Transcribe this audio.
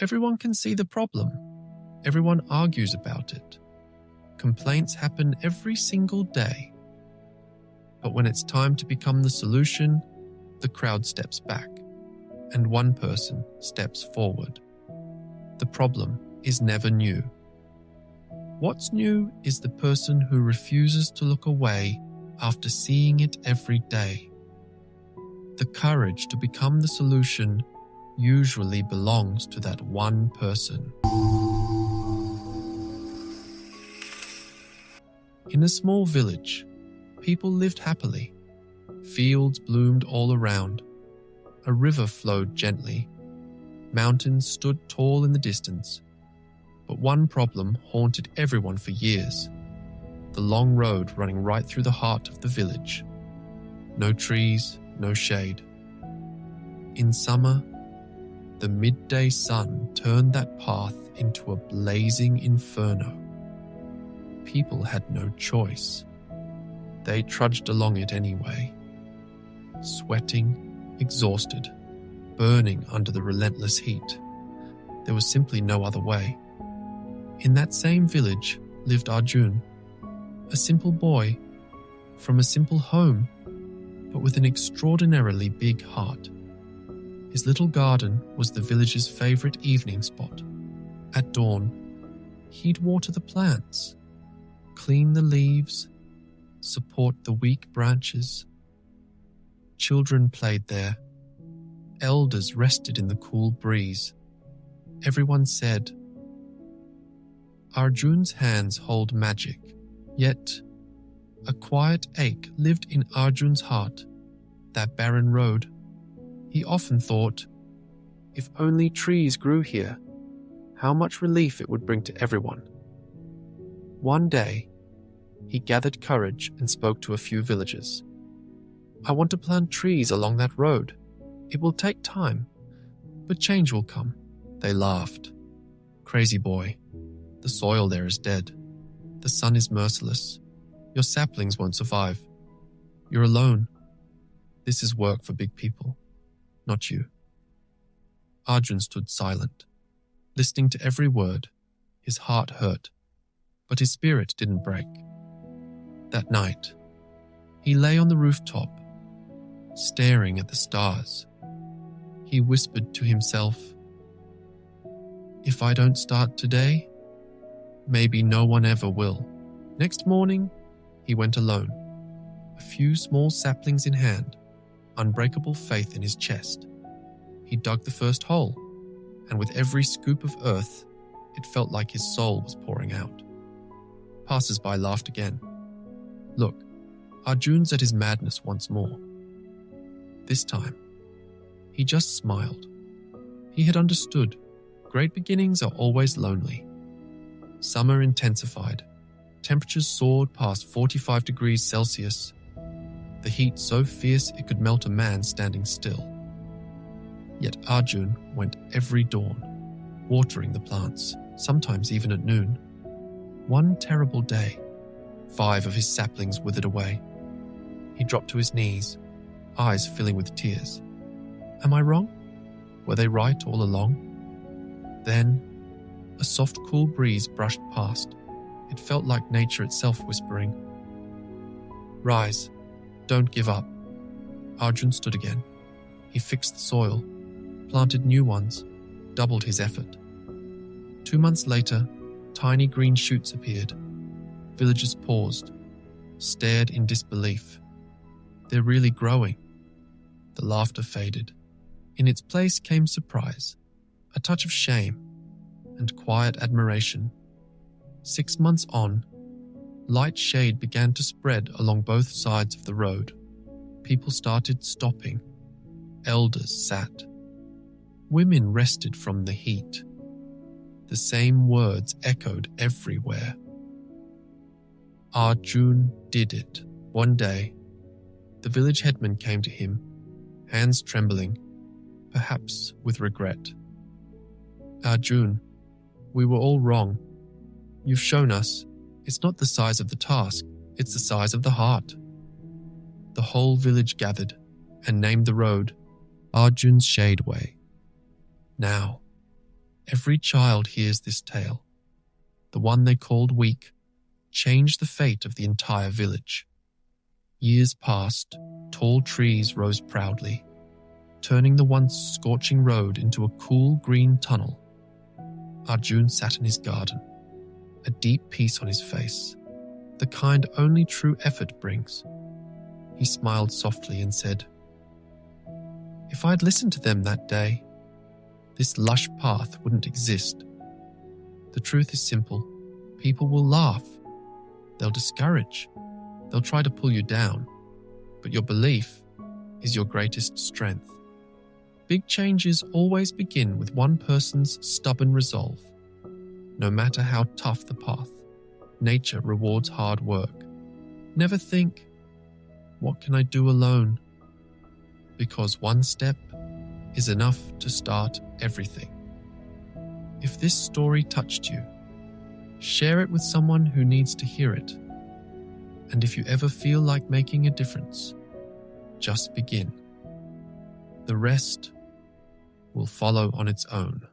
Everyone can see the problem. Everyone argues about it. Complaints happen every single day. But when it's time to become the solution, the crowd steps back, and one person steps forward. The problem is never new. What's new is the person who refuses to look away after seeing it every day. The courage to become the solution usually belongs to that one person. In a small village, people lived happily. Fields bloomed all around. A river flowed gently. Mountains stood tall in the distance. But one problem haunted everyone for years. The long road running right through the heart of the village. No trees, no shade. In summer, the midday sun turned that path into a blazing inferno. People had no choice. They trudged along it anyway, sweating, exhausted, burning under the relentless heat. There was simply no other way. In that same village lived Arjun, a simple boy from a simple home, but with an extraordinarily big heart. His little garden was the village's favorite evening spot. At dawn, he'd water the plants, clean the leaves, support the weak branches. Children played there. Elders rested in the cool breeze. Everyone said, Arjun's hands hold magic, yet a quiet ache lived in Arjun's heart. That barren road. He often thought, if only trees grew here, how much relief it would bring to everyone. One day, he gathered courage and spoke to a few villagers. I want to plant trees along that road. It will take time, but change will come. They laughed. Crazy boy, the soil there is dead. The sun is merciless. Your saplings won't survive. You're alone. This is work for big people, not you. Arjun stood silent, listening to every word. His heart hurt, but his spirit didn't break. That night, he lay on the rooftop, staring at the stars. He whispered to himself, if I don't start today, maybe no one ever will. Next morning, he went alone, a few small saplings in hand, unbreakable faith in his chest. He dug the first hole, and with every scoop of earth, it felt like his soul was pouring out. Passers-by laughed again. Look, Arjun's at his madness once more. This time, he just smiled. He had understood. Great beginnings are always lonely. Summer intensified. Temperatures soared past 45 degrees Celsius. The heat so fierce it could melt a man standing still. Yet Arjun went every dawn, watering the plants, sometimes even at noon. One terrible day, 5 of his saplings withered away. He dropped to his knees, eyes filling with tears. Am I wrong? Were they right all along? Then, a soft, cool breeze brushed past. It felt like nature itself whispering, Rise, don't give up. Arjun stood again. He fixed the soil, planted new ones, doubled his effort. 2 months later, tiny green shoots appeared. Villagers paused, stared in disbelief. They're really growing. The laughter faded. In its place came surprise, a touch of shame, and quiet admiration. 6 months on, light shade began to spread along both sides of the road. People started stopping. Elders sat. Women rested from the heat. The same words echoed everywhere. Arjun did it. One day, the village headman came to him, hands trembling, perhaps with regret. Arjun, we were all wrong. You've shown us it's not the size of the task, it's the size of the heart. The whole village gathered and named the road Arjun's Shade Way. Now, Every child hears this tale. The one they called weak changed the fate of the entire village. Years passed, tall trees rose proudly, turning the once scorching road into a cool green tunnel. Arjun sat in his garden, a deep peace on his face, the kind only true effort brings. He smiled softly and said, "If I'd listened to them that day, this lush path wouldn't exist. The truth is simple. People will laugh. They'll discourage. They'll try to pull you down. But your belief is your greatest strength. Big changes always begin with one person's stubborn resolve. No matter how tough the path, nature rewards hard work. Never think, 'What can I do alone?' Because one step is enough to start everything." If this story touched you, share it with someone who needs to hear it. And if you ever feel like making a difference, just begin. The rest will follow on its own.